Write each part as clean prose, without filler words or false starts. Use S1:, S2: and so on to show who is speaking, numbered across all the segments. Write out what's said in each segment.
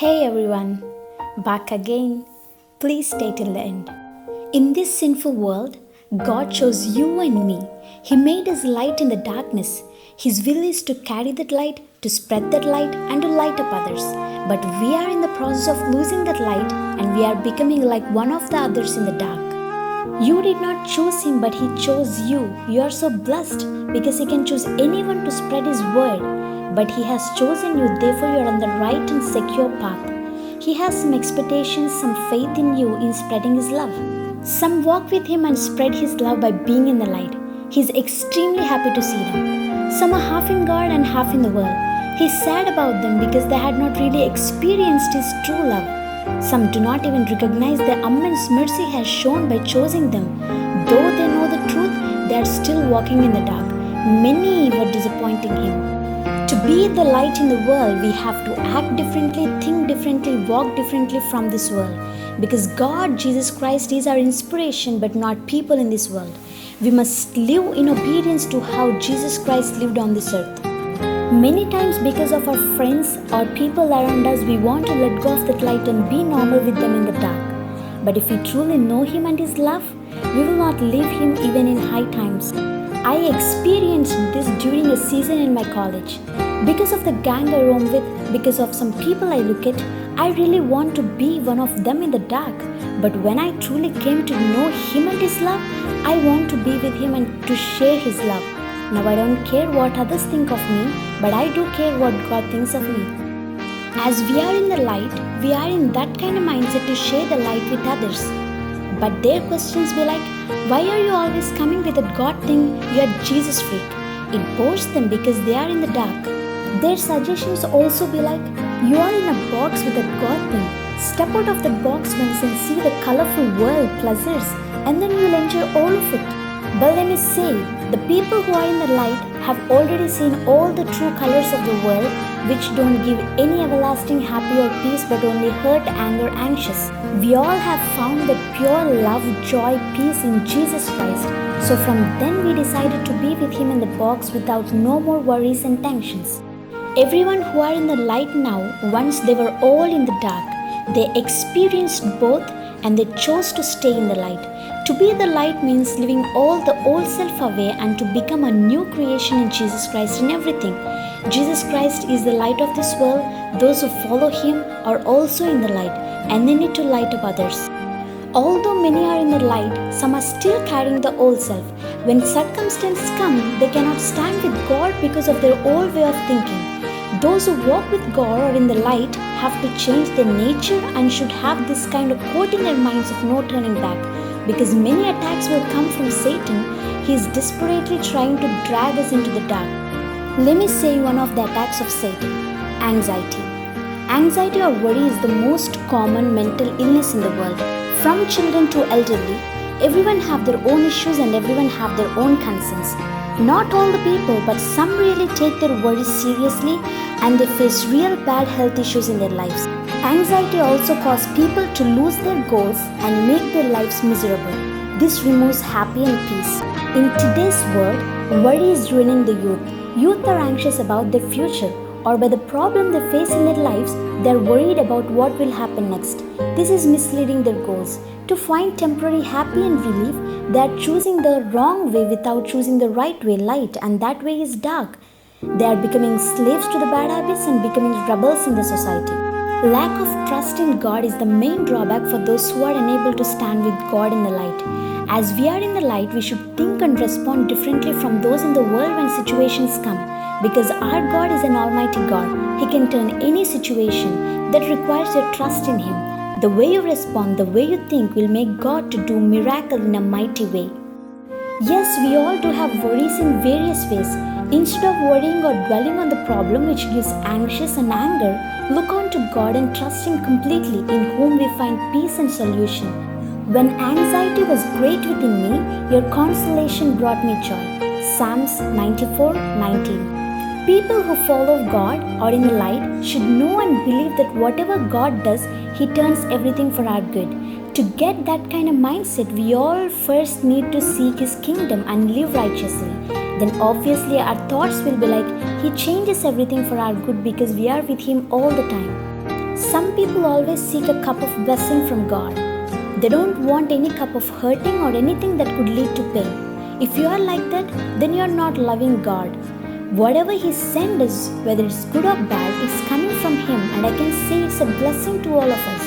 S1: Hey everyone, back again. Please stay till the end. In this sinful world, God chose you and me. He made His light in the darkness. His will is to carry that light, to spread that light, and to light up others. But we are in the process of losing that light and we are becoming like one of the others in the dark. You did not choose Him, but He chose you. You are so blessed because He can choose anyone to spread His word. But He has chosen you, therefore you are on the right and secure path. He has some expectations, some faith in you in spreading His love. Some walk with Him and spread His love by being in the light. He is extremely happy to see them. Some are half in God and half in the world. He is sad about them because they had not really experienced His true love. Some do not even recognize the immense mercy He has shown by choosing them. Though they know the truth, they are still walking in the dark. Many were disappointing Him. To be the light in the world, we have to act differently, think differently, walk differently from this world. Because God, Jesus Christ, is our inspiration, but not people in this world. We must live in obedience to how Jesus Christ lived on this earth. Many times, because of our friends or people around us, we want to let go of that light and be normal with them in the dark. But if we truly know Him and His love, we will not leave Him even in high times. I experienced this during a season in my college. Because of the gang I roam with, because of some people I look at, I really want to be one of them in the dark. But when I truly came to know Him and His love, I want to be with Him and to share His love. Now I don't care what others think of me, but I do care what God thinks of me. As we are in the light, we are in that kind of mindset to share the light with others. But their questions be like, why are you always coming with that God thing? You are Jesus freak. It bores them because they are in the dark. Their suggestions also be like, you are in a box with that God thing. Step out of the box once and see the colorful world, pleasures, and then you will enjoy all of it. But let me say, the people who are in the light have already seen all the true colors of the world, which don't give any everlasting happy or peace but only hurt, anger, anxious. We all have found that pure love, joy, peace in Jesus Christ. So from then we decided to be with Him in the box without no more worries and tensions. Everyone who are in the light now, once they were all in the dark, they experienced both and they chose to stay in the light. To be the light means leaving all the old self away and to become a new creation in Jesus Christ in everything. Jesus Christ is the light of this world. Those who follow Him are also in the light and they need to light up others. Although many are in the light, some are still carrying the old self. When circumstances come, they cannot stand with God because of their old way of thinking. Those who walk with God or in the light have to change their nature and should have this kind of quote in their minds of no turning back. Because many attacks will come from Satan, he is desperately trying to drag us into the dark. Let me say one of the attacks of Satan: anxiety. Anxiety or worry is the most common mental illness in the world. From children to elderly, everyone have their own issues and everyone have their own concerns. Not all the people, but some really take their worries seriously and they face real bad health issues in their lives. Anxiety also causes people to lose their goals and make their lives miserable. This removes happy and peace. In today's world, worry is ruining the youth. Youth are anxious about their future, or by the problem they face in their lives, they are worried about what will happen next. This is misleading their goals. To find temporary happy and relief, they are choosing the wrong way without choosing the right way, light, and that way is dark. They are becoming slaves to the bad habits and becoming rebels in the society. Lack of trust in God is the main drawback for those who are unable to stand with God in the light. As we are in the light, we should think and respond differently from those in the world when situations come. Because our God is an almighty God. He can turn any situation that requires your trust in Him. The way you respond, the way you think will make God to do miracle in a mighty way. Yes, we all do have worries in various ways. Instead of worrying or dwelling on the problem which gives anxious and anger, look on to God and trust Him completely, in whom we find peace and solution. When anxiety was great within me, your consolation brought me joy. Psalms 94:19. People who follow God or in the light should know and believe that whatever God does, He turns everything for our good. To get that kind of mindset, we all first need to seek His kingdom and live righteously. Then obviously our thoughts will be like, He changes everything for our good because we are with Him all the time. Some people always seek a cup of blessing from God. They don't want any cup of hurting or anything that could lead to pain. If you are like that, then you are not loving God. Whatever He sends us, whether it's good or bad, it's coming from Him, and I can say it's a blessing to all of us.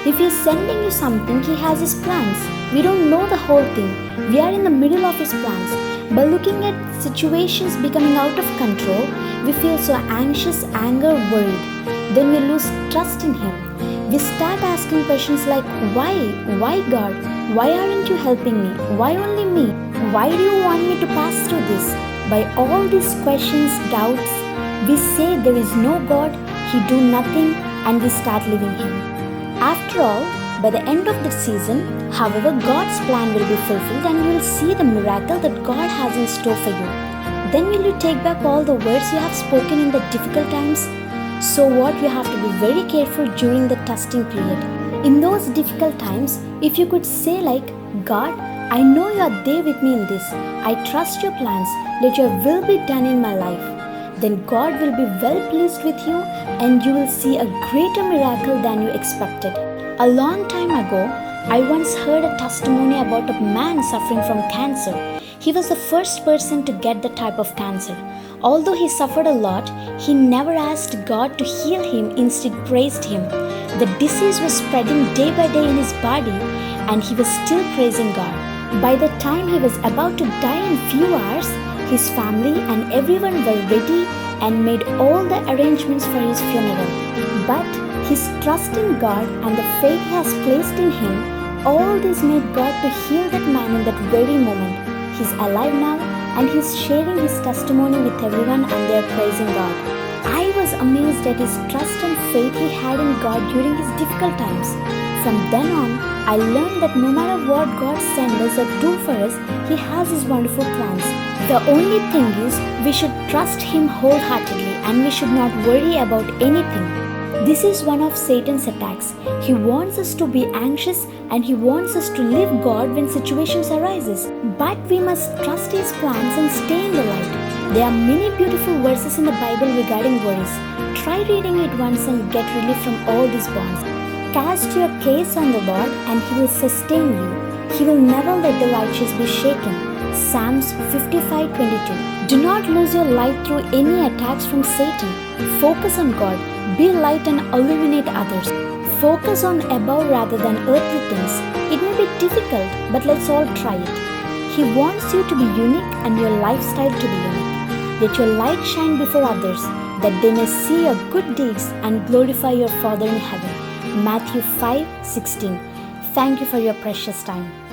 S1: If He's sending you something, He has His plans. We don't know the whole thing. We are in the middle of His plans. By looking at situations becoming out of control, we feel so anxious, anger, worried. Then we lose trust in Him. We start asking questions like, why? Why God? Why aren't you helping me? Why only me? Why do you want me to pass through this? By all these questions, doubts, we say there is no God, He do nothing, and we start leaving Him. After all, by the end of the season, however, God's plan will be fulfilled and you will see the miracle that God has in store for you. Then will you take back all the words you have spoken in the difficult times? So what, you have to be very careful during the testing period. In those difficult times, if you could say like, God, I know you are there with me in this. I trust your plans. Let your will be done in my life. Then God will be well pleased with you and you will see a greater miracle than you expected. A long time ago, I once heard a testimony about a man suffering from cancer. He was the first person to get the type of cancer. Although he suffered a lot, he never asked God to heal him, instead praised Him. The disease was spreading day by day in his body and he was still praising God. By the time he was about to die in few hours, his family and everyone were ready and made all the arrangements for his funeral. But his trust in God and the faith he has placed in Him, all this made God to heal that man in that very moment. He's alive now and he's sharing his testimony with everyone and they are praising God. I was amazed at his trust and faith he had in God during his difficult times. From then on, I learned that no matter what God sends us or do for us, He has His wonderful plans. The only thing is, we should trust Him wholeheartedly and we should not worry about anything. This is one of Satan's attacks. He wants us to be anxious and he wants us to leave God when situations arises. But we must trust His plans and stay in the light. There are many beautiful verses in the Bible regarding worries. Try reading it once and get relief from all these bonds. Cast your case on the Lord and He will sustain you. He will never let the righteous be shaken. Psalms 55:22. Do not lose your light through any attacks from Satan. Focus on God. Be light and illuminate others. Focus on above rather than earthly things. It may be difficult, but let's all try it. He wants you to be unique and your lifestyle to be unique. Let your light shine before others, that they may see your good deeds and glorify your Father in heaven. Matthew 5:16. Thank you for your precious time.